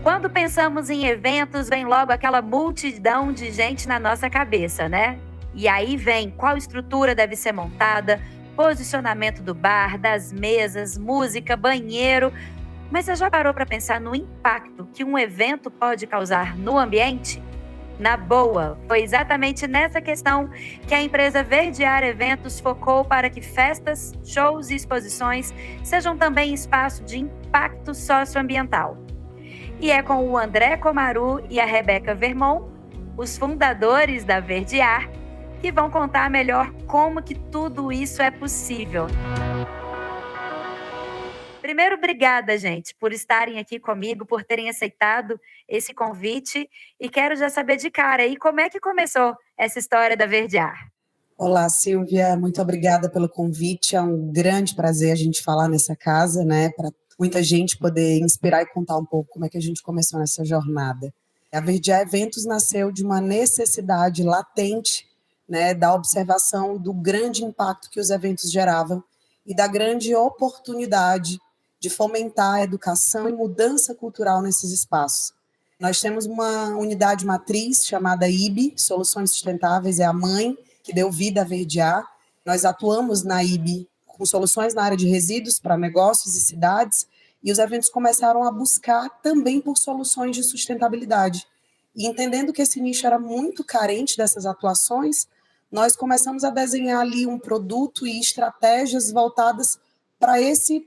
Quando pensamos em eventos, vem logo aquela multidão de gente na nossa cabeça, né? E aí vem qual estrutura deve ser montada, posicionamento do bar, das mesas, música, banheiro. Mas você já parou para pensar no impacto que um evento pode causar no ambiente? Na boa, foi exatamente nessa questão que a empresa Verdear Eventos focou para que festas, shows e exposições sejam também espaço de impacto socioambiental. E é com o André Comaru e a Rebeca Vermont, os fundadores da Verdear, que vão contar melhor como que tudo isso é possível. Primeiro, obrigada, gente, por estarem aqui comigo, por terem aceitado esse convite. E quero já saber de cara aí como é que começou essa história da Verdear. Olá, Silvia, muito obrigada pelo convite. É um grande prazer a gente falar nessa casa, né? Para muita gente poder inspirar e contar um pouco como é que a gente começou nessa jornada. A Verdear Eventos nasceu de uma necessidade latente, né, da observação do grande impacto que os eventos geravam e da grande oportunidade de fomentar a educação e mudança cultural nesses espaços. Nós temos uma unidade matriz chamada IB, Soluções Sustentáveis, é a mãe que deu vida a Verdear. Nós atuamos na IB com soluções na área de resíduos para negócios e cidades, e os eventos começaram a buscar também por soluções de sustentabilidade. E entendendo que esse nicho era muito carente dessas atuações, nós começamos a desenhar ali um produto e estratégias voltadas para esse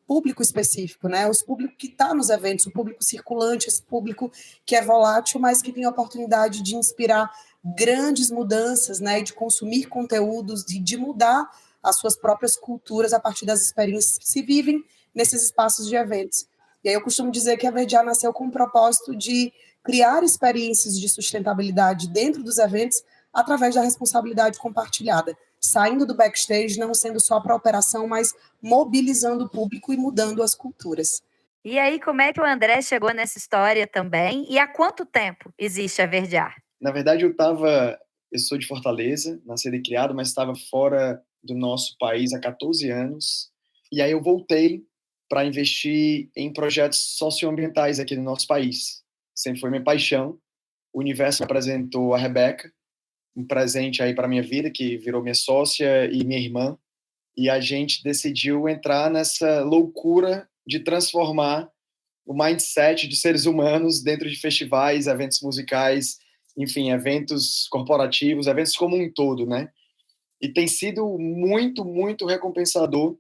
público específico, né? Os públicos que está nos eventos, o público circulante, esse público que é volátil, mas que tem a oportunidade de inspirar grandes mudanças, né? De consumir conteúdos, de mudar as suas próprias culturas a partir das experiências que se vivem nesses espaços de eventos. E aí eu costumo dizer que a Verdear nasceu com o propósito de criar experiências de sustentabilidade dentro dos eventos através da responsabilidade compartilhada, saindo do backstage, não sendo só para a operação, mas mobilizando o público e mudando as culturas. E aí, como é que o André chegou nessa história também? E há quanto tempo existe a Verdear? Na verdade, eu sou de Fortaleza, nascido e criado, mas estava fora do nosso país há 14 anos. E aí eu voltei para investir em projetos socioambientais aqui no nosso país. Sempre foi minha paixão. O universo me apresentou a Rebeca, um presente aí para minha vida, que virou minha sócia e minha irmã. E a gente decidiu entrar nessa loucura de transformar o mindset de seres humanos dentro de festivais, eventos musicais, enfim, eventos corporativos, eventos como um todo, né? E tem sido muito, muito recompensador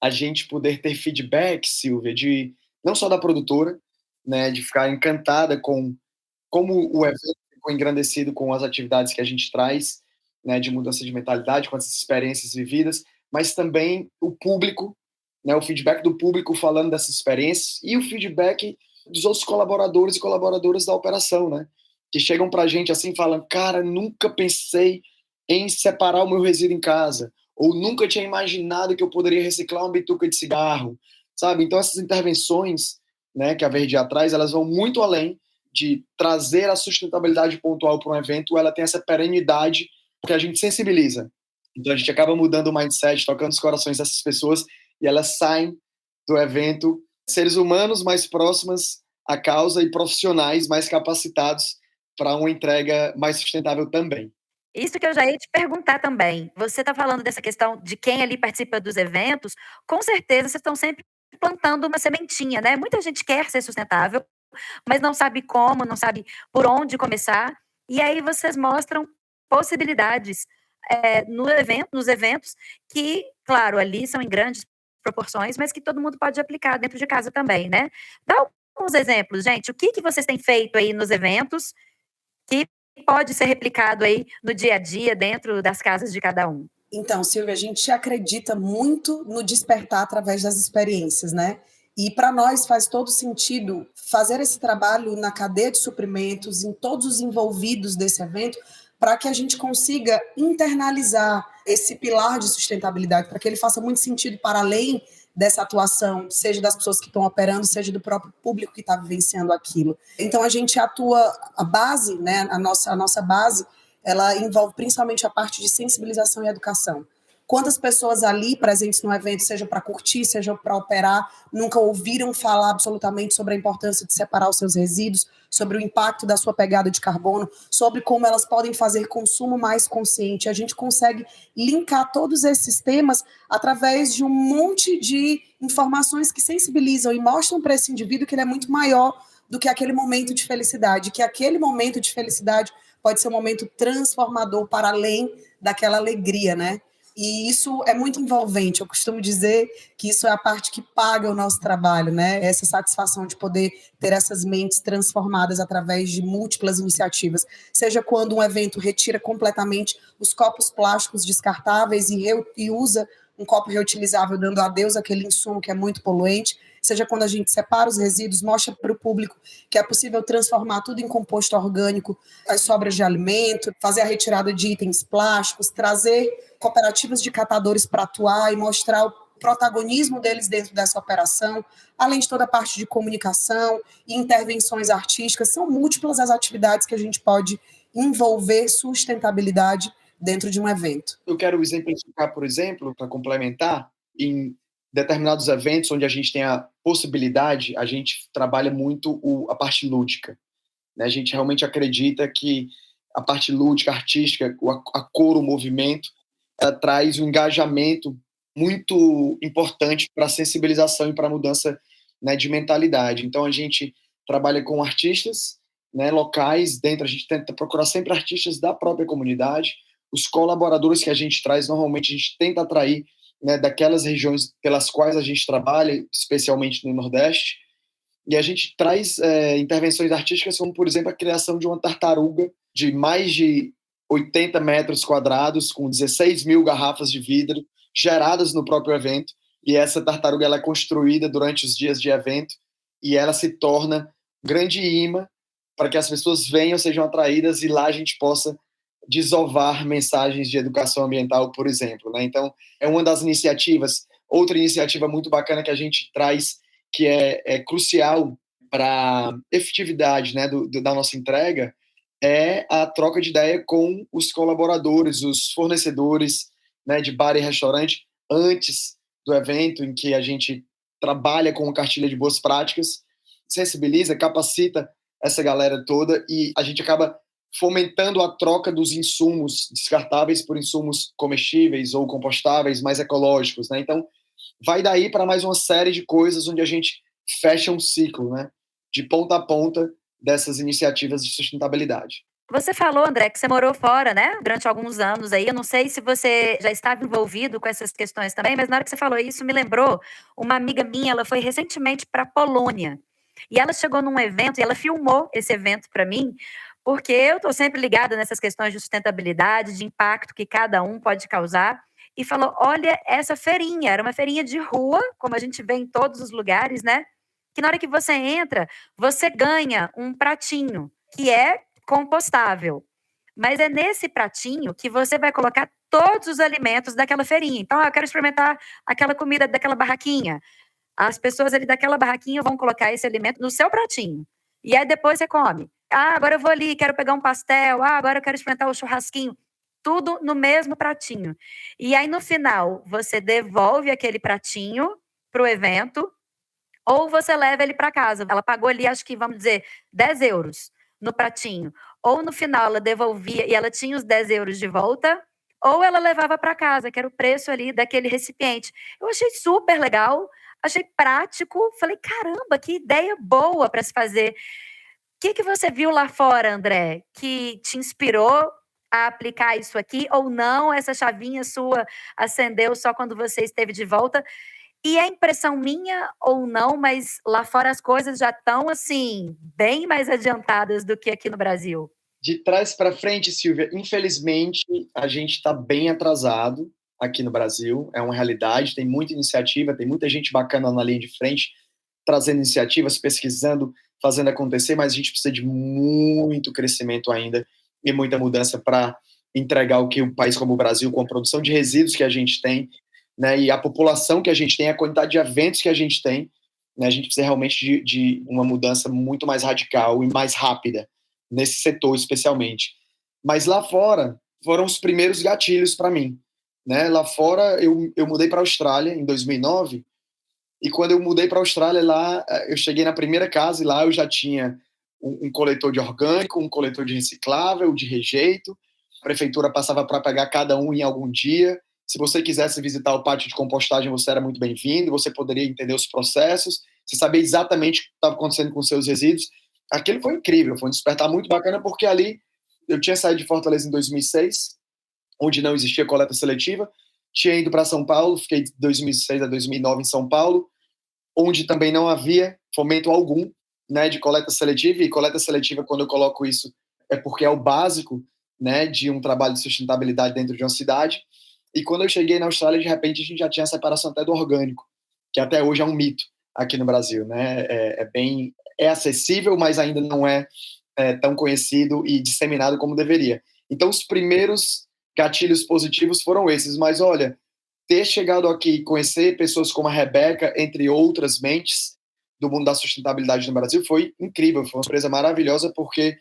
a gente poder ter feedback, Silvia, de não só da produtora, né, de ficar encantada com como o evento ficou engrandecido com as atividades que a gente traz, né, de mudança de mentalidade, com essas experiências vividas, mas também o público, né, o feedback do público falando dessas experiências e o feedback dos outros colaboradores e colaboradoras da operação, né, que chegam para a gente assim, falam, cara, nunca pensei em separar o meu resíduo em casa, ou nunca tinha imaginado que eu poderia reciclar uma bituca de cigarro, sabe? Então essas intervenções, né, que a Verdear traz, elas vão muito além de trazer a sustentabilidade pontual para um evento, ela tem essa perenidade que a gente sensibiliza. Então a gente acaba mudando o mindset, tocando os corações dessas pessoas e elas saem do evento seres humanos mais próximos à causa e profissionais mais capacitados para uma entrega mais sustentável também. Isso que eu já ia te perguntar também. Você está falando dessa questão de quem ali participa dos eventos, com certeza vocês estão sempre plantando uma sementinha, né? Muita gente quer ser sustentável, mas não sabe como, não sabe por onde começar. E aí vocês mostram possibilidades nos eventos que, claro, ali são em grandes proporções, mas que todo mundo pode aplicar dentro de casa também, né? Dá alguns exemplos, gente. O que vocês têm feito aí nos eventos que pode ser replicado aí no dia a dia, dentro das casas de cada um? Então, Silvia, a gente acredita muito no despertar através das experiências, né? E para nós faz todo sentido fazer esse trabalho na cadeia de suprimentos, em todos os envolvidos desse evento, para que a gente consiga internalizar esse pilar de sustentabilidade, para que ele faça muito sentido para além dessa atuação, seja das pessoas que estão operando, seja do próprio público que está vivenciando aquilo. Então a gente atua, a base, né, a nossa base, ela envolve principalmente a parte de sensibilização e educação. Quantas pessoas ali presentes no evento, seja para curtir, seja para operar, nunca ouviram falar absolutamente sobre a importância de separar os seus resíduos, sobre o impacto da sua pegada de carbono, sobre como elas podem fazer consumo mais consciente. A gente consegue linkar todos esses temas através de um monte de informações que sensibilizam e mostram para esse indivíduo que ele é muito maior do que aquele momento de felicidade, que aquele momento de felicidade pode ser um momento transformador para além daquela alegria, né? E isso é muito envolvente. Eu costumo dizer que isso é a parte que paga o nosso trabalho, né? Essa satisfação de poder ter essas mentes transformadas através de múltiplas iniciativas. Seja quando um evento retira completamente os copos plásticos descartáveis e usa um copo reutilizável, dando adeus àquele insumo que é muito poluente, seja quando a gente separa os resíduos, mostra para o público que é possível transformar tudo em composto orgânico, as sobras de alimento, fazer a retirada de itens plásticos, trazer cooperativas de catadores para atuar e mostrar o protagonismo deles dentro dessa operação, além de toda a parte de comunicação e intervenções artísticas. São múltiplas as atividades que a gente pode envolver sustentabilidade dentro de um evento. Eu quero exemplificar, por exemplo, para complementar, em determinados eventos onde a gente tem a possibilidade, a gente trabalha muito a parte lúdica, né? A gente realmente acredita que a parte lúdica, artística, a cor, o movimento, ela traz um engajamento muito importante para a sensibilização e para a mudança, né, de mentalidade. Então, a gente trabalha com artistas, né, locais, a gente tenta procurar sempre artistas da própria comunidade. Os colaboradores que a gente traz, normalmente a gente tenta atrair, né, daquelas regiões pelas quais a gente trabalha, especialmente no Nordeste, e a gente traz intervenções artísticas como, por exemplo, a criação de uma tartaruga de mais de 80 metros quadrados, com 16 mil garrafas de vidro geradas no próprio evento, e essa tartaruga ela é construída durante os dias de evento, e ela se torna um grande imã para que as pessoas venham, sejam atraídas, e lá a gente possa desovar mensagens de educação ambiental, por exemplo, né? Então, é uma das iniciativas. Outra iniciativa muito bacana que a gente traz, que é crucial para a efetividade, né, da nossa entrega, é a troca de ideia com os colaboradores, os fornecedores, né, de bar e restaurante, antes do evento, em que a gente trabalha com uma cartilha de boas práticas, sensibiliza, capacita essa galera toda, e a gente acaba fomentando a troca dos insumos descartáveis por insumos comestíveis ou compostáveis, mais ecológicos, né? Então, vai daí para mais uma série de coisas onde a gente fecha um ciclo, né, de ponta a ponta dessas iniciativas de sustentabilidade. Você falou, André, que você morou fora, né, durante alguns anos aí. Eu não sei se você já estava envolvido com essas questões também, mas na hora que você falou isso, me lembrou uma amiga minha, ela foi recentemente para a Polônia. E ela chegou num evento e ela filmou esse evento para mim, porque eu estou sempre ligada nessas questões de sustentabilidade, de impacto que cada um pode causar. E falou: olha, essa feirinha, era uma feirinha de rua, como a gente vê em todos os lugares, né? Que na hora que você entra, você ganha um pratinho, que é compostável. Mas é nesse pratinho que você vai colocar todos os alimentos daquela feirinha. Então, eu quero experimentar aquela comida daquela barraquinha. As pessoas ali daquela barraquinha vão colocar esse alimento no seu pratinho. E aí depois você come. Ah, agora eu vou ali, quero pegar um pastel. Ah, agora eu quero experimentar o churrasquinho. Tudo no mesmo pratinho. E aí no final, você devolve aquele pratinho para o evento, ou você leva ele para casa. Ela pagou ali, acho que, vamos dizer, 10 euros no pratinho. Ou no final ela devolvia e ela tinha os 10 euros de volta, ou ela levava para casa, que era o preço ali daquele recipiente. Eu achei super legal, achei prático. Falei, caramba, que ideia boa para se fazer. O que você viu lá fora, André, que te inspirou a aplicar isso aqui? Ou não, essa chavinha sua acendeu só quando você esteve de volta? E é impressão minha ou não, mas lá fora as coisas já estão, assim, bem mais adiantadas do que aqui no Brasil. De trás para frente, Silvia, infelizmente, a gente está bem atrasado aqui no Brasil. É uma realidade, tem muita iniciativa, tem muita gente bacana na linha de frente, trazendo iniciativas, pesquisando, fazendo acontecer, mas a gente precisa de muito crescimento ainda e muita mudança para entregar o que um país como o Brasil, com a produção de resíduos que a gente tem, né, e a população que a gente tem, a quantidade de eventos que a gente tem, né, a gente precisa realmente de uma mudança muito mais radical e mais rápida, nesse setor especialmente. Mas lá fora, foram os primeiros gatilhos para mim, né? Lá fora, eu mudei para a Austrália em 2009, e quando eu mudei para a Austrália, lá eu cheguei na primeira casa e lá eu já tinha um coletor de orgânico, um coletor de reciclável, de rejeito. A prefeitura passava para pegar cada um em algum dia. Se você quisesse visitar o pátio de compostagem, você era muito bem-vindo, você poderia entender os processos, você sabia exatamente o que estava acontecendo com os seus resíduos. Aquilo foi incrível, foi um despertar muito bacana, porque ali eu tinha saído de Fortaleza em 2006, onde não existia coleta seletiva, tinha ido para São Paulo, fiquei de 2006 a 2009 em São Paulo, onde também não havia fomento algum, né, de coleta seletiva, e coleta seletiva, quando eu coloco isso, é porque é o básico, né, de um trabalho de sustentabilidade dentro de uma cidade. E quando eu cheguei na Austrália, de repente, a gente já tinha a separação até do orgânico, que até hoje é um mito aqui no Brasil, né? É acessível, mas ainda não é tão conhecido e disseminado como deveria. Então, os primeiros gatilhos positivos foram esses, mas olha, ter chegado aqui e conhecer pessoas como a Rebeca, entre outras mentes do mundo da sustentabilidade no Brasil, foi incrível, foi uma surpresa maravilhosa, porque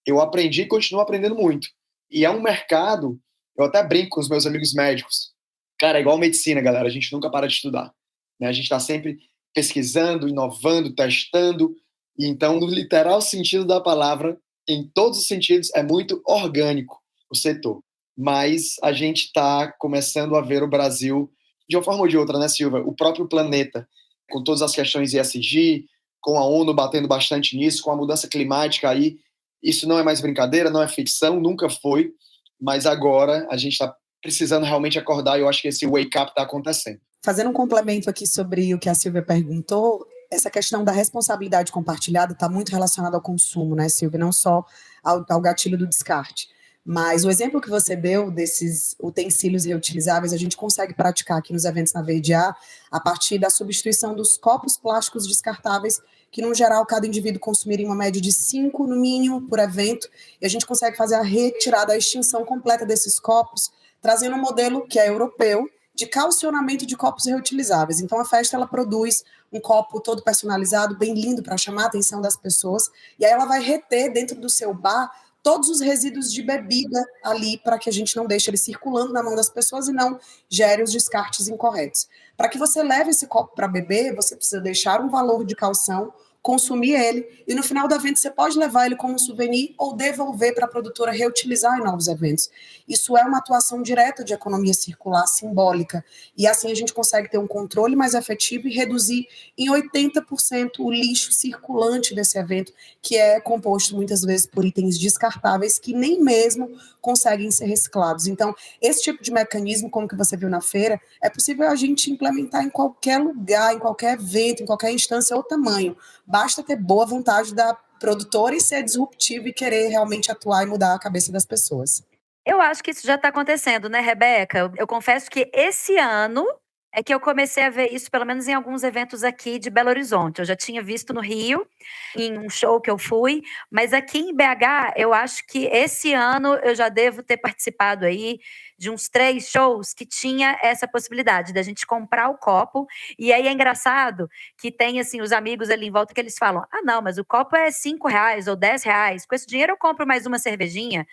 eu aprendi e continuo aprendendo muito. E é um mercado, eu até brinco com os meus amigos médicos, cara, é igual medicina, galera, a gente nunca para de estudar, né? A gente está sempre pesquisando, inovando, testando, e então, no literal sentido da palavra, em todos os sentidos, é muito orgânico o setor. Mas a gente está começando a ver o Brasil, de uma forma ou de outra, né, Silvia? O próprio planeta, com todas as questões ESG, com a ONU batendo bastante nisso, com a mudança climática aí, isso não é mais brincadeira, não é ficção, nunca foi, mas agora a gente está precisando realmente acordar, e eu acho que esse wake-up está acontecendo. Fazendo um complemento aqui sobre o que a Silvia perguntou, essa questão da responsabilidade compartilhada está muito relacionada ao consumo, né, Silvia? Não só ao gatilho do descarte. Mas o exemplo que você deu desses utensílios reutilizáveis, a gente consegue praticar aqui nos eventos na VDA a partir da substituição dos copos plásticos descartáveis, que, no geral, cada indivíduo consumiria uma média de 5, no mínimo, por evento, e a gente consegue fazer a retirada, a extinção completa desses copos, trazendo um modelo que é europeu, de calcionamento de copos reutilizáveis. Então, a festa, ela produz um copo todo personalizado, bem lindo, para chamar a atenção das pessoas, e aí ela vai reter dentro do seu bar todos os resíduos de bebida ali, para que a gente não deixe ele circulando na mão das pessoas e não gere os descartes incorretos. Para que você leve esse copo para beber, você precisa deixar um valor de calção, consumir ele, e no final do evento você pode levar ele como um souvenir ou devolver para a produtora reutilizar em novos eventos. Isso é uma atuação direta de economia circular simbólica, e assim a gente consegue ter um controle mais efetivo e reduzir em 80% o lixo circulante desse evento, que é composto muitas vezes por itens descartáveis que nem mesmo conseguem ser reciclados. Então, esse tipo de mecanismo, como que você viu na feira, é possível a gente implementar em qualquer lugar, em qualquer evento, em qualquer instância ou tamanho. Basta ter boa vontade da produtora e ser disruptivo e querer realmente atuar e mudar a cabeça das pessoas. Eu acho que isso já está acontecendo, né, Rebeca? Eu confesso que esse ano é que eu comecei a ver isso, pelo menos em alguns eventos aqui de Belo Horizonte. Eu já tinha visto no Rio, em um show que eu fui, mas aqui em BH, eu acho que esse ano eu já devo ter participado aí de uns 3 shows que tinha essa possibilidade da gente comprar o copo. E aí é engraçado que tem, assim, os amigos ali em volta que eles falam: ah, não, mas o copo é R$ 5 ou R$ 10. Com esse dinheiro eu compro mais uma cervejinha.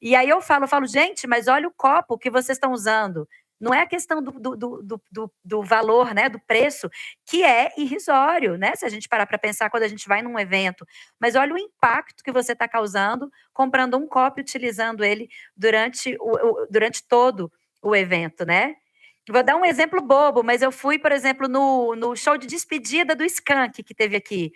E aí eu falo, gente, mas olha o copo que vocês estão usando. Não é a questão do valor, né, do preço, que é irrisório, né, se a gente parar para pensar quando a gente vai num evento. Mas olha o impacto que você está causando comprando um copo e utilizando ele durante todo o evento, né? Vou dar um exemplo bobo, mas eu fui, por exemplo, no show de despedida do Skank que teve aqui.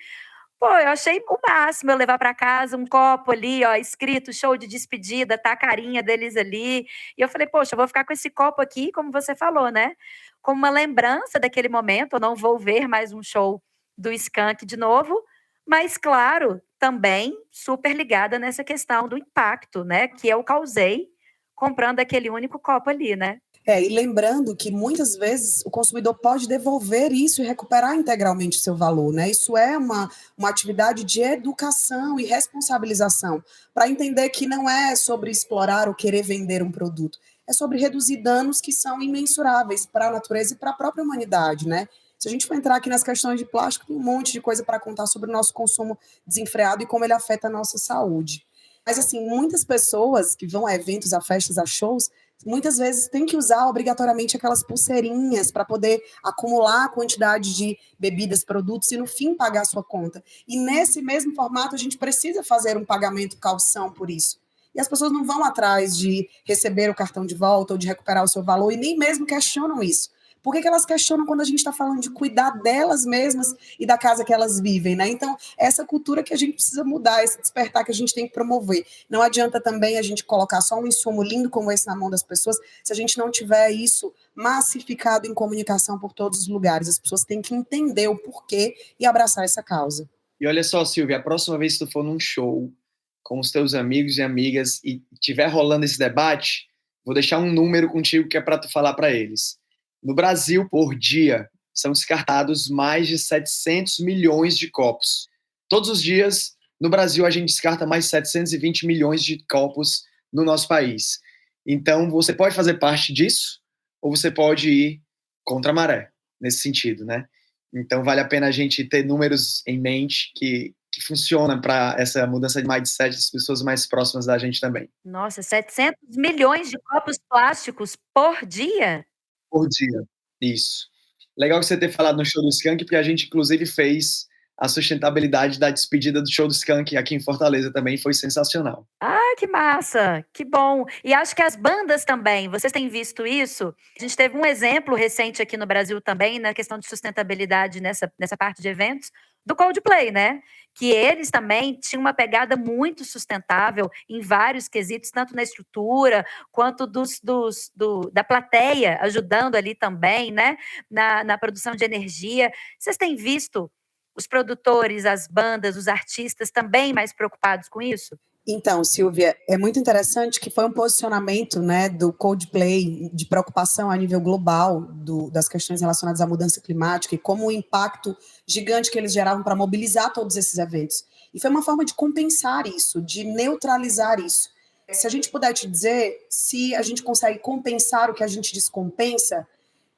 Pô, eu achei o máximo eu levar para casa um copo ali, ó, escrito show de despedida, tá a carinha deles ali. E eu falei, poxa, eu vou ficar com esse copo aqui, como você falou, né? Como uma lembrança daquele momento. Eu não vou ver mais um show do Skank de novo, mas, claro, também super ligada nessa questão do impacto, né? Que eu causei comprando aquele único copo ali, né? E lembrando que muitas vezes o consumidor pode devolver isso e recuperar integralmente o seu valor, né? Isso é uma atividade de educação e responsabilização, para entender que não é sobre explorar ou querer vender um produto, é sobre reduzir danos que são imensuráveis para a natureza e para a própria humanidade, né? Se a gente for entrar aqui nas questões de plástico, tem um monte de coisa para contar sobre o nosso consumo desenfreado e como ele afeta a nossa saúde. Mas, assim, muitas pessoas que vão a eventos, a festas, a shows, muitas vezes tem que usar obrigatoriamente aquelas pulseirinhas para poder acumular a quantidade de bebidas, produtos e no fim pagar a sua conta. E nesse mesmo formato a gente precisa fazer um pagamento calção por isso. E as pessoas não vão atrás de receber o cartão de volta ou de recuperar o seu valor e nem mesmo questionam isso. Por que elas questionam quando a gente está falando de cuidar delas mesmas e da casa que elas vivem, né? Então, essa cultura que a gente precisa mudar, esse despertar que a gente tem que promover. Não adianta também a gente colocar só um insumo lindo como esse na mão das pessoas, se a gente não tiver isso massificado em comunicação por todos os lugares. As pessoas têm que entender o porquê e abraçar essa causa. E olha só, Silvia, a próxima vez que tu for num show com os teus amigos e amigas e tiver rolando esse debate, vou deixar um número contigo que é para tu falar para eles. No Brasil, por dia, são descartados mais de 700 milhões de copos. Todos os dias, no Brasil, a gente descarta mais de 720 milhões de copos no nosso país. Então, você pode fazer parte disso ou você pode ir contra a maré, nesse sentido, né? Então, vale a pena a gente ter números em mente que funcionam para essa mudança de mindset das pessoas mais próximas da gente também. Nossa, 700 milhões de copos plásticos por dia? Por dia, isso. Legal que você ter falado no show do Skank, porque a gente, inclusive, fez a sustentabilidade da despedida do show do Skank aqui em Fortaleza também, foi sensacional. Ah, que massa, que bom. E acho que as bandas também, vocês têm visto isso? A gente teve um exemplo recente aqui no Brasil também, na questão de sustentabilidade nessa parte de eventos, do Coldplay, né? Que eles também tinham uma pegada muito sustentável em vários quesitos, tanto na estrutura, quanto da plateia, ajudando ali também, né? Na produção de energia. Vocês têm visto os produtores, as bandas, os artistas também mais preocupados com isso? Então, Silvia, é muito interessante que foi um posicionamento, né, do Coldplay de preocupação a nível global das questões relacionadas à mudança climática e como o impacto gigante que eles geravam para mobilizar todos esses eventos. E foi uma forma de compensar isso, de neutralizar isso. Se a gente puder te dizer se a gente consegue compensar o que a gente descompensa,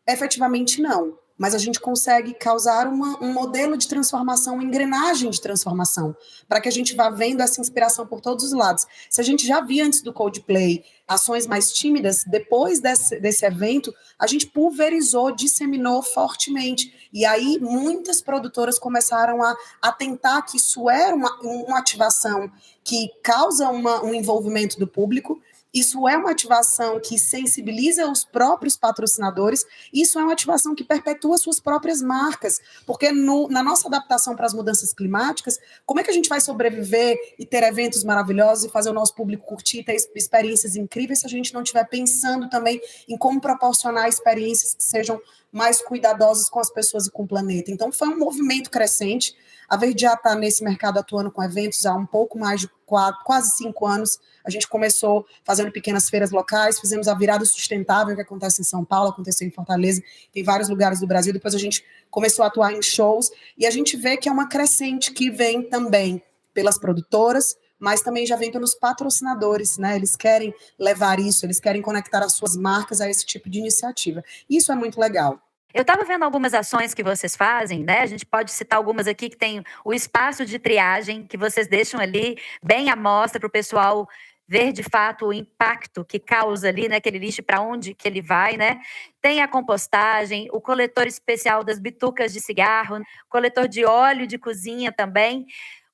efetivamente não. Mas a gente consegue causar um modelo de transformação, uma engrenagem de transformação, para que a gente vá vendo essa inspiração por todos os lados. Se a gente já via antes do Coldplay ações mais tímidas, depois desse evento, a gente pulverizou, disseminou fortemente. E aí muitas produtoras começaram a atentar que isso era uma ativação que causa um envolvimento do público. Isso é uma ativação que sensibiliza os próprios patrocinadores, isso é uma ativação que perpetua suas próprias marcas, porque na nossa adaptação para as mudanças climáticas, como é que a gente vai sobreviver e ter eventos maravilhosos e fazer o nosso público curtir, ter experiências incríveis, se a gente não estiver pensando também em como proporcionar experiências que sejam mais cuidadosas com as pessoas e com o planeta. Então, foi um movimento crescente. A Verde já está nesse mercado atuando com eventos há um pouco mais de quase 5 anos. A gente começou fazendo pequenas feiras locais, fizemos a virada sustentável que acontece em São Paulo, aconteceu em Fortaleza, tem vários lugares do Brasil. Depois a gente começou a atuar em shows e a gente vê que é uma crescente que vem também pelas produtoras, mas também já vem pelos patrocinadores, né? Eles querem levar isso, eles querem conectar as suas marcas a esse tipo de iniciativa. Isso é muito legal. Eu estava vendo algumas ações que vocês fazem, né? A gente pode citar algumas aqui que tem o espaço de triagem, que vocês deixam ali bem à mostra para o pessoal ver de fato o impacto que causa ali, né, aquele lixo, para onde que ele vai, né? Tem a compostagem, o coletor especial das bitucas de cigarro, coletor de óleo de cozinha também.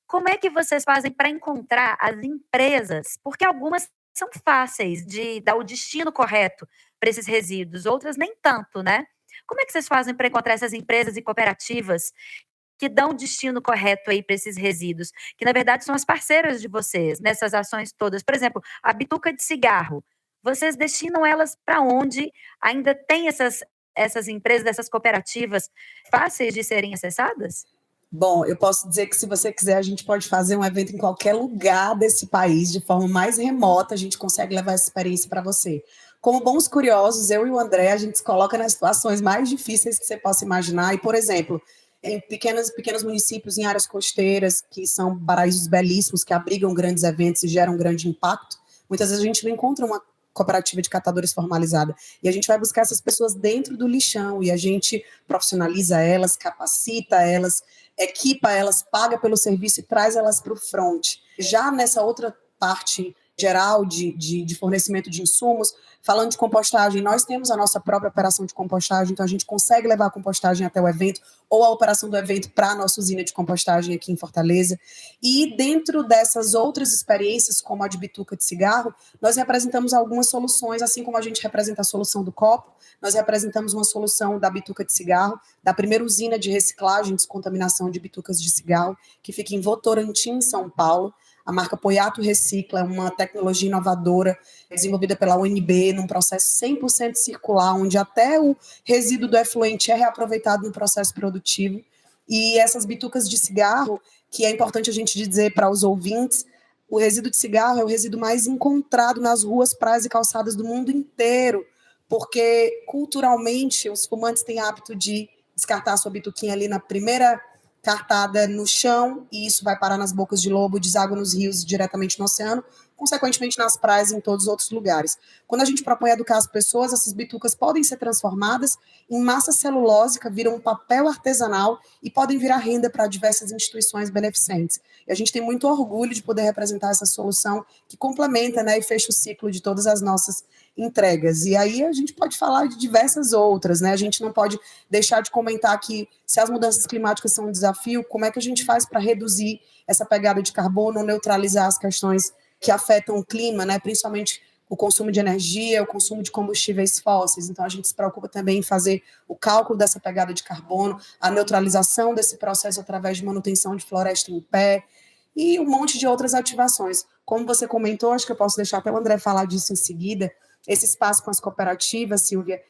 Como é que vocês fazem para encontrar as empresas? Porque algumas são fáceis de dar o destino correto para esses resíduos, outras nem tanto, né? Como é que vocês fazem para encontrar essas empresas e cooperativas que dão o destino correto aí para esses resíduos, que na verdade são as parceiras de vocês nessas ações todas? Por exemplo, a bituca de cigarro, vocês destinam elas para onde? Ainda tem essas empresas, essas cooperativas fáceis de serem acessadas? Bom, eu posso dizer que se você quiser, a gente pode fazer um evento em qualquer lugar desse país, de forma mais remota, a gente consegue levar essa experiência para você. Como bons curiosos, eu e o André, a gente se coloca nas situações mais difíceis que você possa imaginar. E, por exemplo, em pequenos municípios em áreas costeiras, que são paraísos belíssimos, que abrigam grandes eventos e geram grande impacto, muitas vezes a gente não encontra uma cooperativa de catadores formalizada. E a gente vai buscar essas pessoas dentro do lixão, e a gente profissionaliza elas, capacita elas, equipa elas, paga pelo serviço e traz elas para o front. Já nessa outra parte geral de fornecimento de insumos. Falando de compostagem, nós temos a nossa própria operação de compostagem, então a gente consegue levar a compostagem até o evento, ou a operação do evento para a nossa usina de compostagem aqui em Fortaleza. E dentro dessas outras experiências, como a de bituca de cigarro, nós representamos algumas soluções, assim como a gente representa a solução do copo, nós representamos uma solução da bituca de cigarro, da primeira usina de reciclagem e descontaminação de bitucas de cigarro, que fica em Votorantim, em São Paulo. A marca Poiato Recicla é uma tecnologia inovadora desenvolvida pela UNB num processo 100% circular, onde até o resíduo do efluente é reaproveitado no processo produtivo. E essas bitucas de cigarro, que é importante a gente dizer para os ouvintes, o resíduo de cigarro é o resíduo mais encontrado nas ruas, praias e calçadas do mundo inteiro, porque culturalmente os fumantes têm hábito de descartar a sua bituquinha ali na primeira cartada no chão, e isso vai parar nas bocas de lobo, deságua nos rios diretamente no oceano, consequentemente nas praias e em todos os outros lugares. Quando a gente propõe educar as pessoas, essas bitucas podem ser transformadas em massa celulósica, viram um papel artesanal e podem virar renda para diversas instituições beneficentes. E a gente tem muito orgulho de poder representar essa solução que complementa, né, e fecha o ciclo de todas as nossas entregas. E aí a gente pode falar de diversas outras, né? A gente não pode deixar de comentar que se as mudanças climáticas são um desafio, como é que a gente faz para reduzir essa pegada de carbono, neutralizar as questões que afetam o clima, né? Principalmente o consumo de energia, o consumo de combustíveis fósseis. Então a gente se preocupa também em fazer o cálculo dessa pegada de carbono, a neutralização desse processo através de manutenção de floresta em pé e um monte de outras ativações. Como você comentou, acho que eu posso deixar até o André falar disso em seguida. Esse espaço com as cooperativas, Silvia,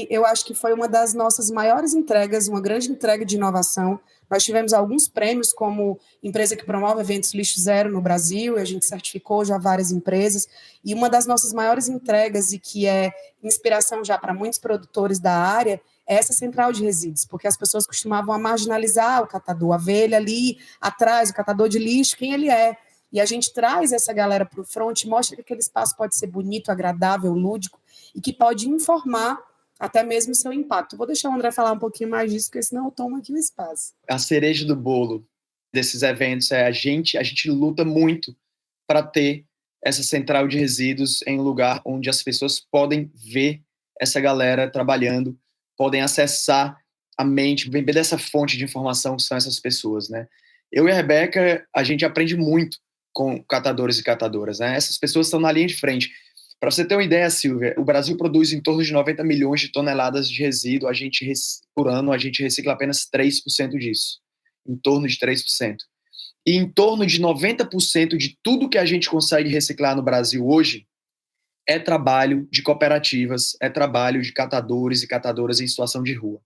eu acho que foi uma das nossas maiores entregas, uma grande entrega de inovação. Nós tivemos alguns prêmios como empresa que promove eventos lixo zero no Brasil, e a gente certificou já várias empresas, e uma das nossas maiores entregas, e que é inspiração já para muitos produtores da área, é essa central de resíduos, porque as pessoas costumavam marginalizar o catador, a ver ele ali atrás, o catador de lixo, quem ele é. E a gente traz essa galera para o front, mostra que aquele espaço pode ser bonito, agradável, lúdico, e que pode informar até mesmo o seu impacto. Vou deixar o André falar um pouquinho mais disso, porque senão eu tomo aqui o espaço. A cereja do bolo desses eventos é a gente luta muito para ter essa central de resíduos em um lugar onde as pessoas podem ver essa galera trabalhando, podem acessar a mente, beber dessa fonte de informação que são essas pessoas, né? Eu e a Rebeca, a gente aprende muito com catadores e catadoras, né? Essas pessoas estão na linha de frente. Para você ter uma ideia, Silvia, o Brasil produz em torno de 90 milhões de toneladas de resíduo por ano, a gente recicla apenas 3% disso, em torno de 3%. E em torno de 90% de tudo que a gente consegue reciclar no Brasil hoje é trabalho de cooperativas, é trabalho de catadores e catadoras em situação de rua.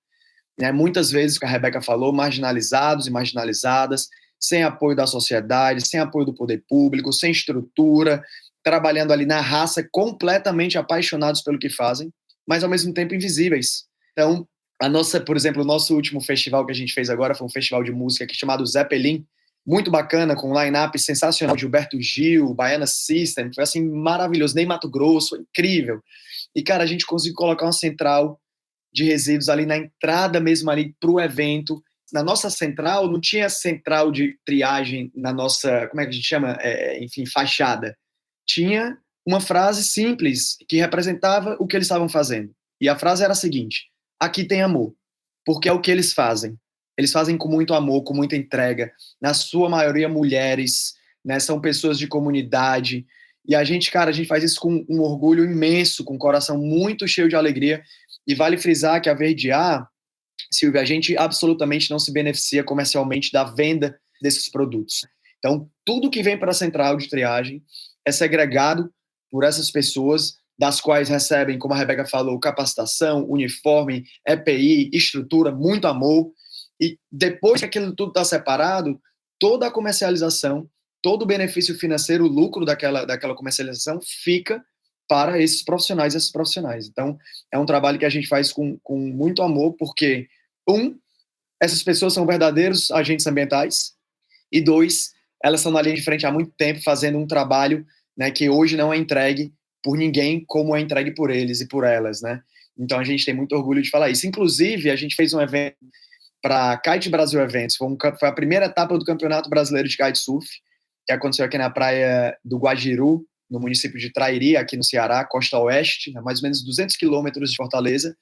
Né? Muitas vezes, como a Rebeca falou, marginalizados e marginalizadas, sem apoio da sociedade, sem apoio do poder público, sem estrutura, trabalhando ali na raça, completamente apaixonados pelo que fazem, mas ao mesmo tempo invisíveis. Então, por exemplo, o nosso último festival que a gente fez agora foi um festival de música aqui chamado Zeppelin, muito bacana, com um line-up sensacional, Gilberto Gil, Baiana System, foi assim maravilhoso, Ney Matogrosso, foi incrível. E, cara, a gente conseguiu colocar uma central de resíduos ali na entrada mesmo ali para o evento. Na nossa central, não tinha central de triagem na nossa, como é que a gente chama? Fachada. Tinha uma frase simples que representava o que eles estavam fazendo. E a frase era a seguinte: aqui tem amor, porque é o que eles fazem. Eles fazem com muito amor, com muita entrega. Na sua maioria, mulheres, né? São pessoas de comunidade. E a gente faz isso com um orgulho imenso, com um coração muito cheio de alegria. E vale frisar que a Verdear, Silvia, a gente absolutamente não se beneficia comercialmente da venda desses produtos. Então, tudo que vem para a central de triagem é segregado por essas pessoas, das quais recebem, como a Rebeca falou, capacitação, uniforme, EPI, estrutura, muito amor. E depois que aquilo tudo está separado, toda a comercialização, todo o benefício financeiro, o lucro daquela comercialização fica para esses profissionais e essas profissionais. Então, é um trabalho que a gente faz com muito amor, porque, essas pessoas são verdadeiros agentes ambientais, e 2, elas estão na linha de frente há muito tempo fazendo um trabalho, né, que hoje não é entregue por ninguém como é entregue por eles e por elas, né? Então, a gente tem muito orgulho de falar isso. Inclusive, a gente fez um evento para a Kite Brasil Eventos, foi a primeira etapa do Campeonato Brasileiro de Kitesurf, que aconteceu aqui na praia do Guajiru, no município de Trairi, aqui no Ceará, costa oeste, a mais ou menos 200 quilômetros de Fortaleza.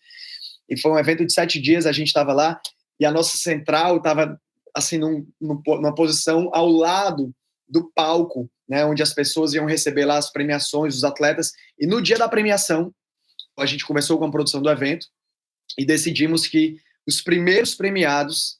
E foi um evento de 7 dias, a gente estava lá, e a nossa central estava assim, numa posição ao lado do palco, né, onde as pessoas iam receber lá as premiações, os atletas. E no dia da premiação, a gente começou com a produção do evento e decidimos que os primeiros premiados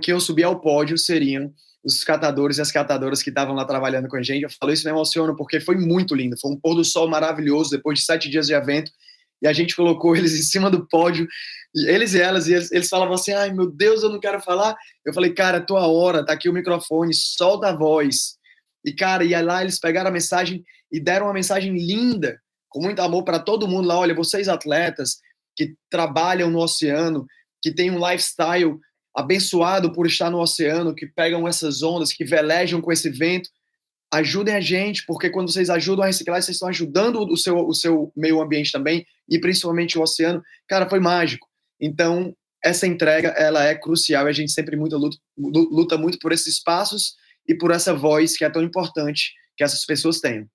que iam subir ao pódio, seriam os catadores e as catadoras que estavam lá trabalhando com a gente. Eu falo isso, me emociono, porque foi muito lindo. Foi um pôr do sol maravilhoso, depois de 7 dias de evento, e a gente colocou eles em cima do pódio, e eles e elas, eles falavam assim, ai, meu Deus, eu não quero falar. Eu falei, cara, é tua hora, tá aqui o microfone, solta a voz. E, cara, e lá eles pegaram a mensagem e deram uma mensagem linda, com muito amor para todo mundo lá. Olha, vocês atletas que trabalham no oceano, que têm um lifestyle abençoado por estar no oceano, que pegam essas ondas, que velejam com esse vento, ajudem a gente, porque quando vocês ajudam a reciclar, vocês estão ajudando o seu meio ambiente também, e principalmente o oceano. Cara, foi mágico. Então, essa entrega, ela é crucial, e a gente sempre luta muito por esses espaços e por essa voz que é tão importante que essas pessoas tenham.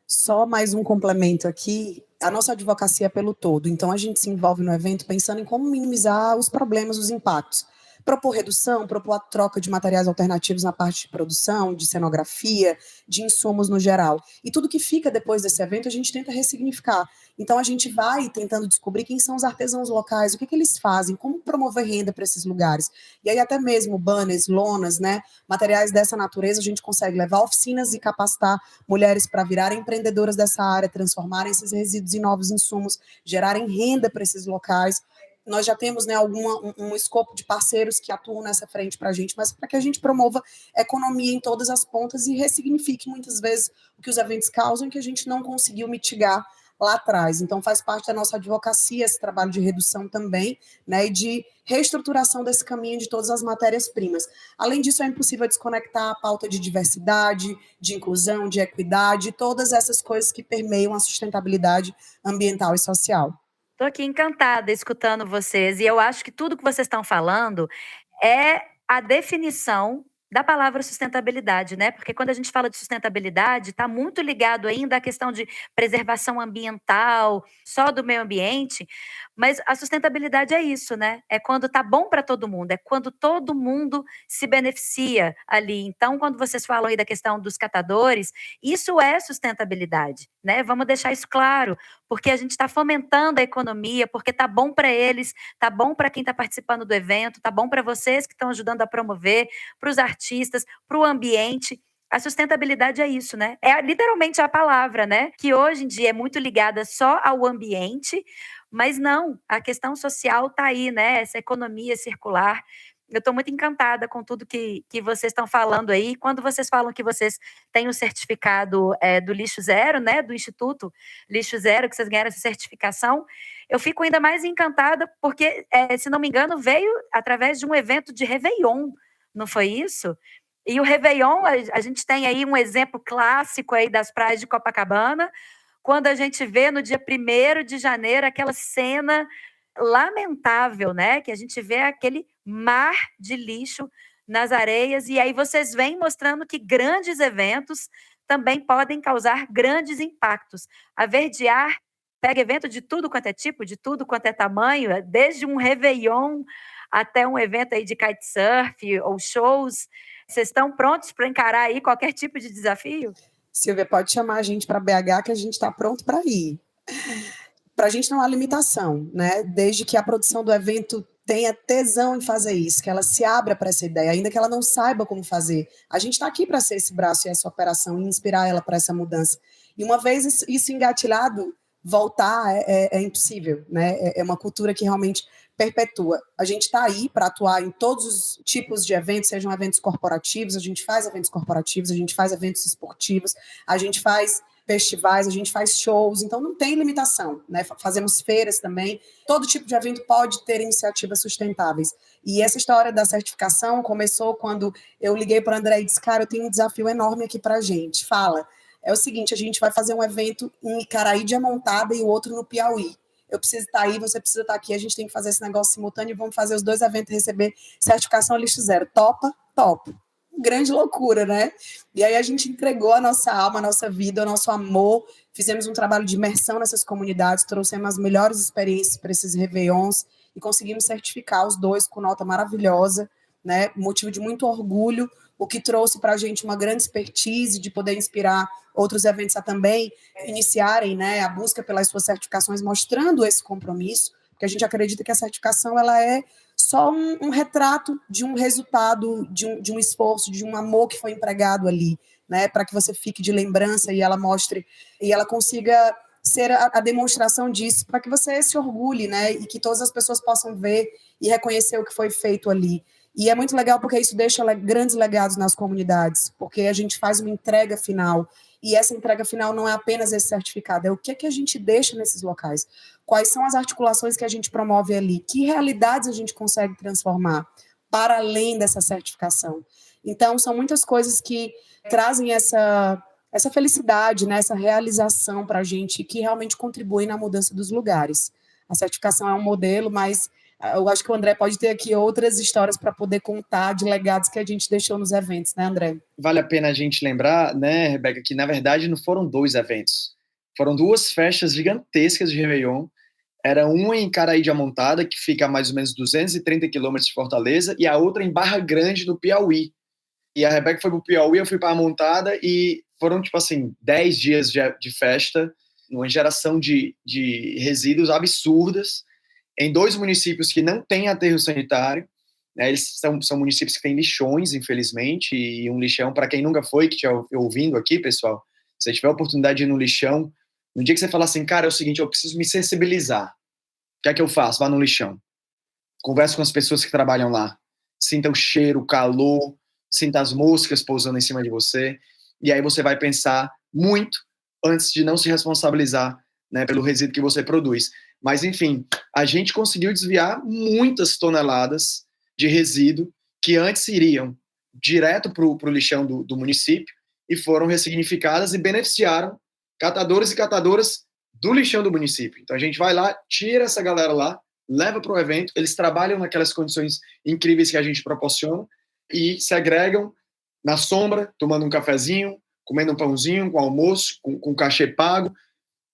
Só mais um complemento aqui, a nossa advocacia é pelo todo, então a gente se envolve no evento pensando em como minimizar os problemas, os impactos. Propor redução, propor a troca de materiais alternativos na parte de produção, de cenografia, de insumos no geral. E tudo que fica depois desse evento a gente tenta ressignificar. Então a gente vai tentando descobrir quem são os artesãos locais, o que eles fazem, como promover renda para esses lugares. E aí até mesmo banners, lonas, né, materiais dessa natureza, a gente consegue levar oficinas e capacitar mulheres para virarem empreendedoras dessa área, transformarem esses resíduos em novos insumos, gerarem renda para esses locais. Nós já temos, né, um escopo de parceiros que atuam nessa frente para a gente, mas para que a gente promova economia em todas as pontas e ressignifique muitas vezes o que os eventos causam e que a gente não conseguiu mitigar lá atrás. Então faz parte da nossa advocacia esse trabalho de redução também, né, e de reestruturação desse caminho de todas as matérias-primas. Além disso, é impossível desconectar a pauta de diversidade, de inclusão, de equidade, todas essas coisas que permeiam a sustentabilidade ambiental e social. Estou aqui encantada escutando vocês, e eu acho que tudo que vocês estão falando é a definição da palavra sustentabilidade, né? Porque quando a gente fala de sustentabilidade, está muito ligado ainda à questão de preservação ambiental, só do meio ambiente, mas a sustentabilidade é isso, né? É quando está bom para todo mundo, é quando todo mundo se beneficia ali. Então, quando vocês falam aí da questão dos catadores, isso é sustentabilidade, né? Vamos deixar isso claro, porque a gente está fomentando a economia, porque está bom para eles, está bom para quem está participando do evento, está bom para vocês que estão ajudando a promover, para os artistas, para o ambiente. A sustentabilidade é isso, né? É literalmente a palavra, né? Que hoje em dia é muito ligada só ao ambiente, mas não, a questão social está aí, né? Essa economia circular. Eu estou muito encantada com tudo que vocês estão falando aí. Quando vocês falam que vocês têm o certificado do Lixo Zero, né? Do Instituto Lixo Zero, que vocês ganharam essa certificação, eu fico ainda mais encantada porque, se não me engano, veio através de um evento de Réveillon, não foi isso? E o Réveillon, a gente tem aí um exemplo clássico aí das praias de Copacabana, quando a gente vê no dia 1º de janeiro aquela cena lamentável, né? Que a gente vê aquele mar de lixo nas areias, e aí vocês vêm mostrando que grandes eventos também podem causar grandes impactos. A Verdear pega evento de tudo quanto é tipo, de tudo quanto é tamanho, desde um Réveillon até um evento aí de kitesurf ou shows. Vocês estão prontos para encarar aí qualquer tipo de desafio? Silvia, pode chamar a gente para BH que a gente está pronto para ir. Para a gente não há limitação, né? Desde que a produção do evento tenha tesão em fazer isso, que ela se abra para essa ideia, ainda que ela não saiba como fazer. A gente está aqui para ser esse braço e essa operação e inspirar ela para essa mudança. E uma vez isso engatilhado, voltar é impossível, né? É uma cultura que realmente perpetua. A gente está aí para atuar em todos os tipos de eventos, sejam eventos corporativos, a gente faz eventos corporativos, a gente faz eventos esportivos, a gente faz festivais, a gente faz shows, então não tem limitação, né? Fazemos feiras também, todo tipo de evento pode ter iniciativas sustentáveis. E essa história da certificação começou quando eu liguei para o André e disse, cara, eu tenho um desafio enorme aqui para a gente, fala. É o seguinte, a gente vai fazer um evento em Icaraí Diamantada e o outro no Piauí. Eu preciso estar aí, você precisa estar aqui, a gente tem que fazer esse negócio simultâneo e vamos fazer os 2 eventos e receber certificação Lixo Zero. Topa? Topa. grande loucura, né? E aí a gente entregou a nossa alma, a nossa vida, o nosso amor, fizemos um trabalho de imersão nessas comunidades, trouxemos as melhores experiências para esses réveillons e conseguimos certificar os 2 com nota maravilhosa, né? Motivo de muito orgulho, o que trouxe para a gente uma grande expertise de poder inspirar outros eventos a também iniciarem, né, a busca pelas suas certificações, mostrando esse compromisso, porque a gente acredita que a certificação ela é só um retrato de um resultado, de um esforço, de um amor que foi empregado ali, né, para que você fique de lembrança e ela mostre, e ela consiga ser a demonstração disso, para que você se orgulhe, né, e que todas as pessoas possam ver e reconhecer o que foi feito ali. E é muito legal porque isso deixa grandes legados nas comunidades, porque a gente faz uma entrega final, e essa entrega final não é apenas esse certificado, é o que a gente deixa nesses locais. Quais são as articulações que a gente promove ali? Que realidades a gente consegue transformar para além dessa certificação? Então, são muitas coisas que trazem essa felicidade, né, essa realização para a gente, que realmente contribuem na mudança dos lugares. A certificação é um modelo, mas eu acho que o André pode ter aqui outras histórias para poder contar de legados que a gente deixou nos eventos, né, André? Vale a pena a gente lembrar, né, Rebeca, que na verdade não foram 2 eventos. Foram 2 festas gigantescas de Réveillon. Era uma em Caraí-de-Amontada, que fica a mais ou menos 230 quilômetros de Fortaleza, e a outra em Barra Grande, no Piauí. E a Rebeca foi para o Piauí, eu fui para Amontada, e foram, tipo assim, 10 dias de festa, uma geração de resíduos absurdas, em 2 municípios que não têm aterro sanitário, né, eles são municípios que têm lixões, infelizmente, e um lixão, para quem nunca foi, que estiver ouvindo aqui, pessoal, se você tiver a oportunidade de ir no lixão, no dia que você fala assim, cara, é o seguinte, eu preciso me sensibilizar, o que é que eu faço? Vá no lixão, converse com as pessoas que trabalham lá, sinta o cheiro, o calor, sinta as moscas pousando em cima de você, e aí você vai pensar muito antes de não se responsabilizar, né, pelo resíduo que você produz. Mas, enfim, a gente conseguiu desviar muitas toneladas de resíduo que antes iriam direto para o lixão do município e foram ressignificadas e beneficiaram catadores e catadoras do lixão do município. Então, a gente vai lá, tira essa galera lá, leva para o evento, eles trabalham naquelas condições incríveis que a gente proporciona e se agregam na sombra, tomando um cafezinho, comendo um pãozinho com almoço, com cachê pago,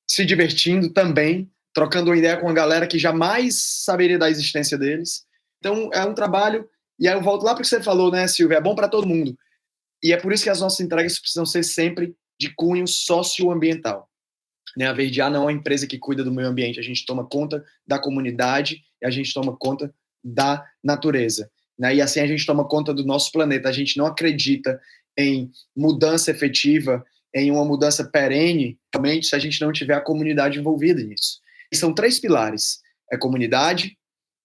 se divertindo também, trocando uma ideia com uma galera que jamais saberia da existência deles. Então, é um trabalho, e aí eu volto lá para o que você falou, né, Silvia, é bom para todo mundo. E é por isso que as nossas entregas precisam ser sempre de cunho socioambiental. Né, a Verdear não é uma empresa que cuida do meio ambiente, a gente toma conta da comunidade e a gente toma conta da natureza. Né, e assim a gente toma conta do nosso planeta. A gente não acredita em mudança efetiva, em uma mudança perene, realmente, se a gente não tiver a comunidade envolvida nisso. E são 3 pilares: é a comunidade,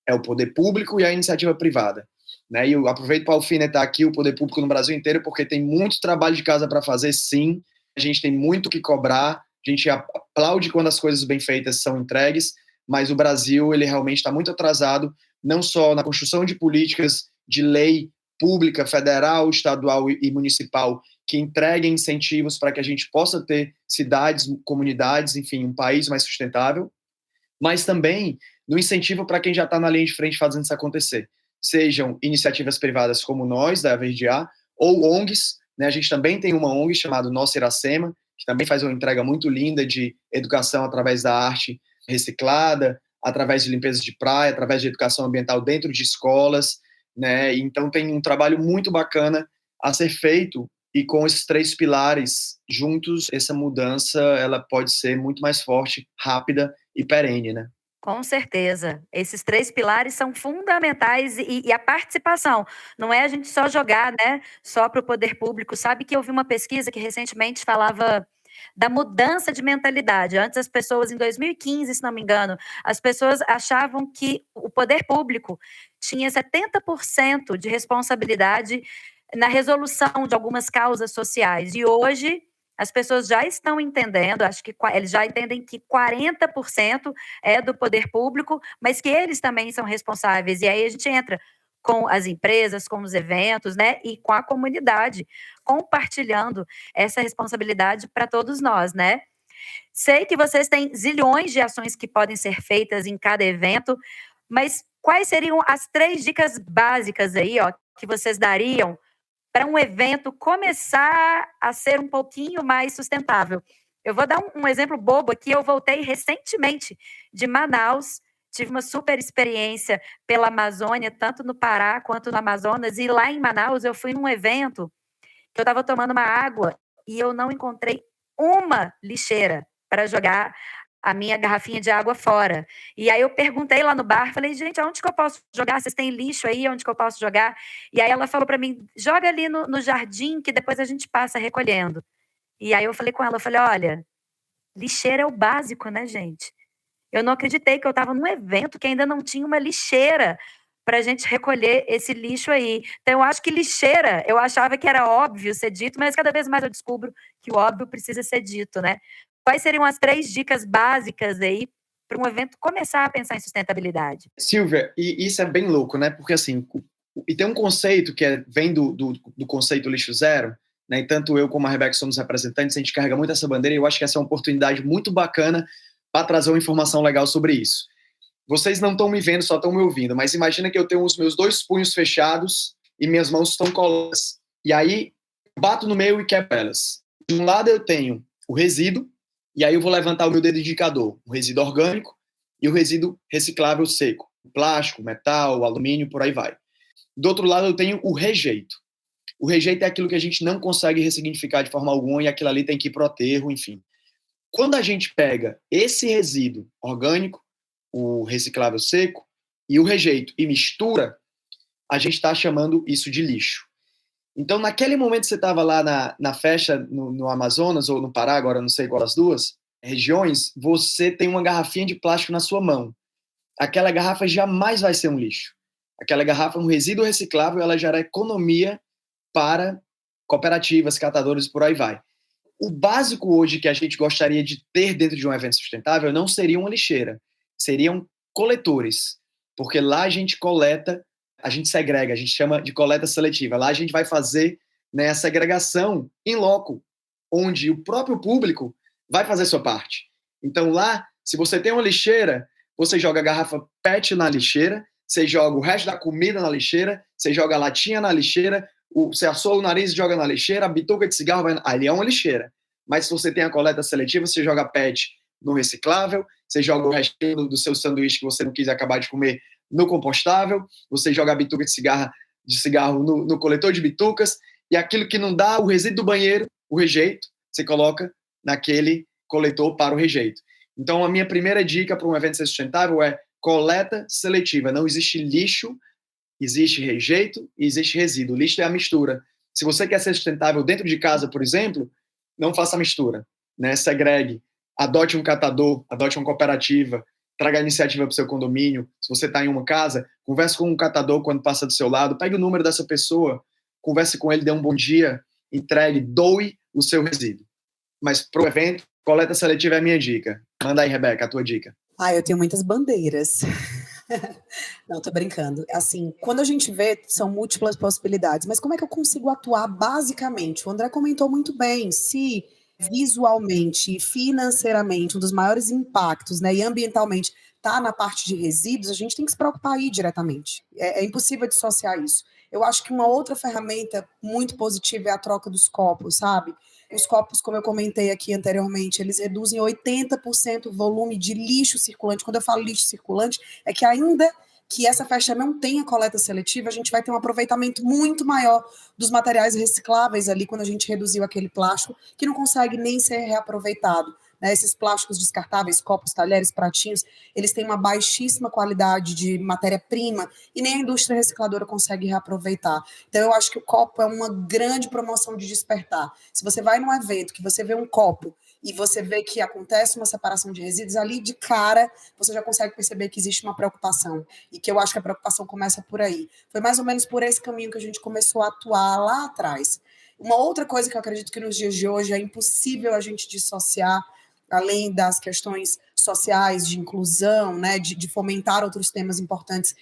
é o poder público e a iniciativa privada. Né? E eu aproveito para alfinetar aqui o poder público no Brasil inteiro, porque tem muito trabalho de casa para fazer, sim. A gente tem muito o que cobrar, a gente aplaude quando as coisas bem feitas são entregues, mas o Brasil ele realmente está muito atrasado, não só na construção de políticas de lei pública, federal, estadual e municipal, que entreguem incentivos para que a gente possa ter cidades, comunidades, enfim, um país mais sustentável, mas também no incentivo para quem já está na linha de frente fazendo isso acontecer. Sejam iniciativas privadas como nós, da Verdear, ou ONGs, né? A gente também tem uma ONG chamada Nossa Iracema, que também faz uma entrega muito linda de educação através da arte reciclada, através de limpeza de praia, através de educação ambiental dentro de escolas, né? Então tem um trabalho muito bacana a ser feito, e com esses 3 pilares juntos, essa mudança ela pode ser muito mais forte, rápida e perene, né? Com certeza. Esses 3 pilares são fundamentais e a participação. Não é a gente só jogar, né, só para o poder público. Sabe que eu vi uma pesquisa que recentemente falava da mudança de mentalidade. Antes as pessoas, em 2015, se não me engano, as pessoas achavam que o poder público tinha 70% de responsabilidade na resolução de algumas causas sociais. E hoje as pessoas já estão entendendo, acho que eles já entendem que 40% é do poder público, mas que eles também são responsáveis. E aí a gente entra com as empresas, com os eventos, né, e com a comunidade, compartilhando essa responsabilidade para todos nós, né? Sei que vocês têm zilhões de ações que podem ser feitas em cada evento, mas quais seriam as 3 dicas básicas aí, ó, que vocês dariam para um evento começar a ser um pouquinho mais sustentável. Eu vou dar um exemplo bobo aqui. Eu voltei recentemente de Manaus, tive uma super experiência pela Amazônia, tanto no Pará quanto no Amazonas, e lá em Manaus eu fui num evento que eu estava tomando uma água e eu não encontrei uma lixeira para jogar a minha garrafinha de água fora. E aí eu perguntei lá no bar, falei, gente, aonde que eu posso jogar? Vocês têm lixo aí? Onde que eu posso jogar? E aí ela falou para mim, joga ali no jardim que depois a gente passa recolhendo. E aí eu falei com ela, eu falei, olha, lixeira é o básico, né, gente? Eu não acreditei que eu estava num evento que ainda não tinha uma lixeira para a gente recolher esse lixo aí. Então, eu acho que lixeira, eu achava que era óbvio ser dito, mas cada vez mais eu descubro que o óbvio precisa ser dito, né? Quais seriam as 3 dicas básicas aí para um evento começar a pensar em sustentabilidade? Silvia, e isso é bem louco, né? Porque assim, e tem um conceito que vem do conceito lixo zero, né? E tanto eu como a Rebeca somos representantes, a gente carrega muito essa bandeira e eu acho que essa é uma oportunidade muito bacana para trazer uma informação legal sobre isso. Vocês não estão me vendo, só estão me ouvindo, mas imagina que eu tenho os meus 2 punhos fechados e minhas mãos estão coladas. E aí, bato no meio e quebro elas. De um lado eu tenho o resíduo, e aí eu vou levantar o meu dedo indicador, o resíduo orgânico e o resíduo reciclável seco, plástico, metal, alumínio, por aí vai. Do outro lado eu tenho o rejeito. O rejeito é aquilo que a gente não consegue ressignificar de forma alguma e aquilo ali tem que ir para o aterro, enfim. Quando a gente pega esse resíduo orgânico, o reciclável seco e o rejeito e mistura, a gente está chamando isso de lixo. Então, naquele momento que você estava lá na festa no Amazonas ou no Pará, agora não sei qual das duas regiões, você tem uma garrafinha de plástico na sua mão. Aquela garrafa jamais vai ser um lixo. Aquela garrafa é um resíduo reciclável, ela gera economia para cooperativas, catadores e por aí vai. O básico hoje que a gente gostaria de ter dentro de um evento sustentável não seria uma lixeira, seriam coletores, porque lá a gente coleta, a gente segrega, a gente chama de coleta seletiva. Lá a gente vai fazer, né, a segregação em loco, onde o próprio público vai fazer sua parte. Então lá, se você tem uma lixeira, você joga a garrafa PET na lixeira, você joga o resto da comida na lixeira, você joga a latinha na lixeira, você assola o nariz e joga na lixeira, a bituca de cigarro vai... ali é uma lixeira. Mas se você tem a coleta seletiva, você joga PET no reciclável, você joga o restinho do seu sanduíche que você não quis acabar de comer no compostável, você joga a bituca de cigarro no coletor de bitucas, e aquilo que não dá, o resíduo do banheiro, o rejeito, você coloca naquele coletor para o rejeito. Então, a minha primeira dica para um evento ser sustentável é coleta seletiva. Não existe lixo, existe rejeito e existe resíduo. O lixo é a mistura. Se você quer ser sustentável dentro de casa, por exemplo, não faça mistura, né? Segregue, adote um catador, adote uma cooperativa, traga a iniciativa para o seu condomínio. Se você está em uma casa, converse com um catador quando passa do seu lado, pegue o número dessa pessoa, converse com ele, dê um bom dia, entregue, doe o seu resíduo. Mas para o evento, coleta seletiva é a minha dica. Manda aí, Rebeca, a tua dica. Eu tenho muitas bandeiras. Não, tô brincando. Assim, quando a gente vê, são múltiplas possibilidades, mas como é que eu consigo atuar basicamente? O André comentou muito bem, se visualmente e financeiramente um dos maiores impactos, né, e ambientalmente tá na parte de resíduos, a gente tem que se preocupar aí diretamente. É impossível dissociar isso. Eu acho que uma outra ferramenta muito positiva é a troca dos copos, sabe? Os copos, como eu comentei aqui anteriormente, eles reduzem 80% o volume de lixo circulante. Quando eu falo lixo circulante, é que ainda que essa festa não tenha coleta seletiva, a gente vai ter um aproveitamento muito maior dos materiais recicláveis ali, quando a gente reduziu aquele plástico, que não consegue nem ser reaproveitado. Né? Esses plásticos descartáveis, copos, talheres, pratinhos, eles têm uma baixíssima qualidade de matéria-prima e nem a indústria recicladora consegue reaproveitar. Então, eu acho que o copo é uma grande promoção de despertar. Se você vai num evento que você vê um copo e você vê que acontece uma separação de resíduos, ali de cara você já consegue perceber que existe uma preocupação, e que eu acho que a preocupação começa por aí. Foi mais ou menos por esse caminho que a gente começou a atuar lá atrás. Uma outra coisa que eu acredito que nos dias de hoje é impossível a gente dissociar, além das questões sociais, de inclusão, né, de fomentar outros temas importantes,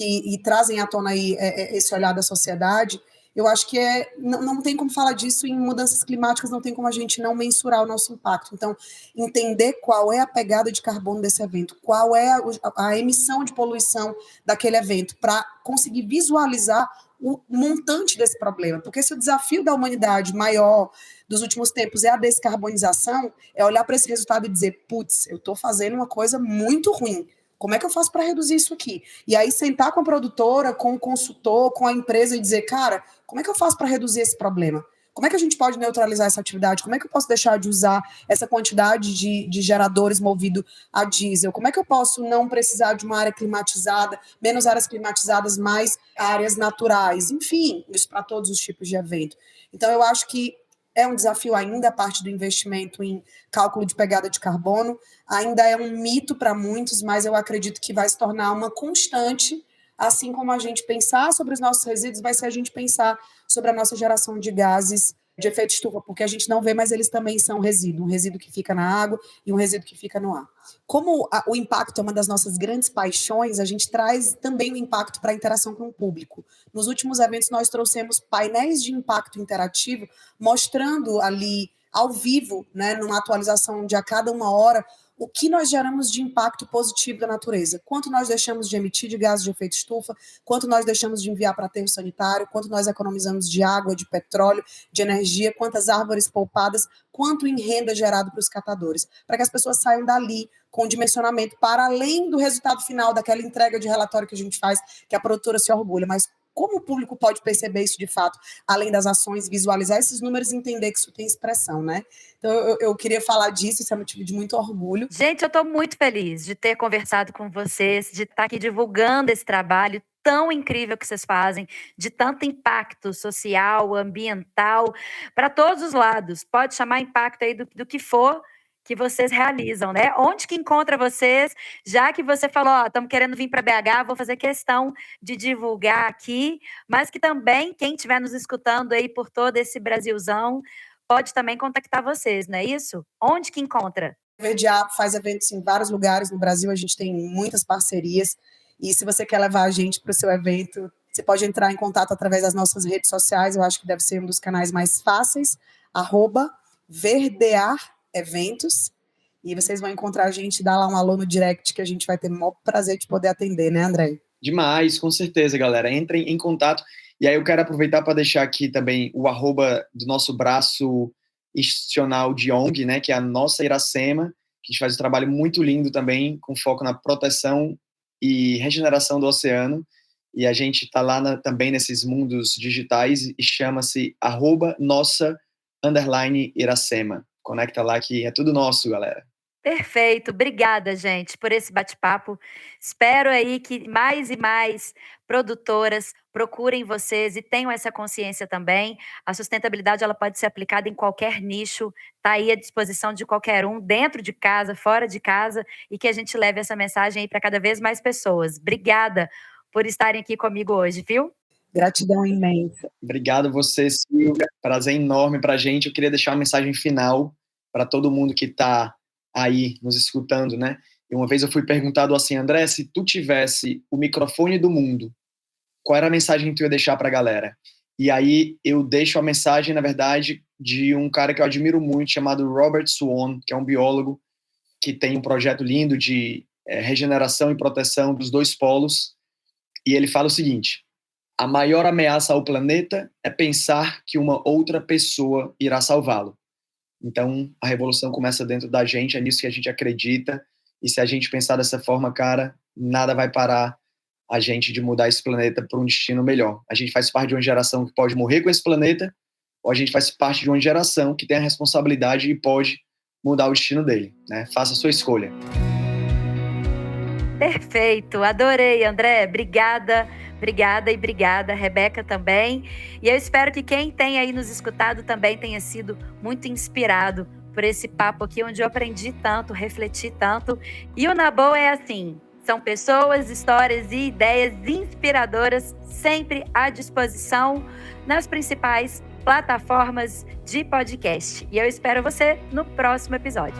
e trazem à tona aí esse olhar da sociedade, eu acho que não tem como falar disso em mudanças climáticas, não tem como a gente não mensurar o nosso impacto. Então, entender qual é a pegada de carbono desse evento, qual é a emissão de poluição daquele evento, para conseguir visualizar o montante desse problema. Porque se o desafio da humanidade maior dos últimos tempos é a descarbonização, é olhar para esse resultado e dizer, putz, eu estou fazendo uma coisa muito ruim. Como é que eu faço para reduzir isso aqui? E aí sentar com a produtora, com o consultor, com a empresa e dizer, cara, como é que eu faço para reduzir esse problema? Como é que a gente pode neutralizar essa atividade? Como é que eu posso deixar de usar essa quantidade de geradores movido a diesel? Como é que eu posso não precisar de uma área climatizada, menos áreas climatizadas, mais áreas naturais? Enfim, isso para todos os tipos de evento. Então, eu acho que é um desafio ainda a parte do investimento em cálculo de pegada de carbono. Ainda é um mito para muitos, mas eu acredito que vai se tornar uma constante, assim como a gente pensar sobre os nossos resíduos, vai ser a gente pensar sobre a nossa geração de gases de efeito estufa, porque a gente não vê, mas eles também são resíduo, um resíduo que fica na água e um resíduo que fica no ar. Como o impacto é uma das nossas grandes paixões, a gente traz também o impacto para a interação com o público. Nos últimos eventos, nós trouxemos painéis de impacto interativo, mostrando ali, ao vivo, né, numa atualização de a cada 1 hora, o que nós geramos de impacto positivo da natureza, quanto nós deixamos de emitir de gases de efeito estufa, quanto nós deixamos de enviar para aterro sanitário, quanto nós economizamos de água, de petróleo, de energia, quantas árvores poupadas, quanto em renda gerado para os catadores, para que as pessoas saiam dali com um dimensionamento para além do resultado final daquela entrega de relatório que a gente faz, que a produtora se orgulha, mas como o público pode perceber isso de fato, além das ações, visualizar esses números e entender que isso tem expressão, né? Então, eu queria falar disso, isso é motivo de muito orgulho. Gente, eu estou muito feliz de ter conversado com vocês, de estar aqui divulgando esse trabalho tão incrível que vocês fazem, de tanto impacto social, ambiental, para todos os lados. Pode chamar impacto aí do que for que vocês realizam, né? Onde que encontra vocês? Já que você falou, ó, estamos querendo vir para BH, vou fazer questão de divulgar aqui, mas que também quem estiver nos escutando aí por todo esse Brasilzão pode também contactar vocês, não é isso? Onde que encontra? A VDA faz eventos em vários lugares no Brasil, a gente tem muitas parcerias, e se você quer levar a gente para o seu evento, você pode entrar em contato através das nossas redes sociais, eu acho que deve ser um dos canais mais fáceis, @verdeareventos, e vocês vão encontrar a gente, dá lá um alô no direct, que a gente vai ter o maior prazer de poder atender, né, André? Demais, com certeza, galera. Entrem em contato. E aí eu quero aproveitar para deixar aqui também o @ do nosso braço institucional de ONG, né, que é a nossa Iracema, que a gente faz um trabalho muito lindo também, com foco na proteção e regeneração do oceano. E a gente está lá também nesses mundos digitais e chama-se @nossa_Iracema. Conecta lá que é tudo nosso, galera. Perfeito, obrigada, gente, por esse bate-papo. Espero aí que mais e mais produtoras procurem vocês e tenham essa consciência também. A sustentabilidade ela pode ser aplicada em qualquer nicho, está aí à disposição de qualquer um, dentro de casa, fora de casa, e que a gente leve essa mensagem aí para cada vez mais pessoas. Obrigada por estarem aqui comigo hoje, viu? Gratidão imensa. Obrigado você, Silvia. Prazer enorme para a gente. Eu queria deixar uma mensagem final para todo mundo que está aí nos escutando, né? E uma vez eu fui perguntado assim, André, se tu tivesse o microfone do mundo, qual era a mensagem que tu ia deixar para a galera? E aí eu deixo a mensagem, na verdade, de um cara que eu admiro muito, chamado Robert Swan, que é um biólogo que tem um projeto lindo de regeneração e proteção dos 2 polos. E ele fala o seguinte: a maior ameaça ao planeta é pensar que uma outra pessoa irá salvá-lo. Então, a revolução começa dentro da gente, é nisso que a gente acredita, e se a gente pensar dessa forma, cara, nada vai parar a gente de mudar esse planeta para um destino melhor. A gente faz parte de uma geração que pode morrer com esse planeta, ou a gente faz parte de uma geração que tem a responsabilidade e pode mudar o destino dele, né? Faça a sua escolha. Perfeito, adorei, André, obrigada e obrigada, Rebeca também. E eu espero que quem tem aí nos escutado também tenha sido muito inspirado por esse papo aqui, onde eu aprendi tanto, refleti tanto. E o Na Boa é assim, são pessoas, histórias e ideias inspiradoras, sempre à disposição nas principais plataformas de podcast. E eu espero você no próximo episódio.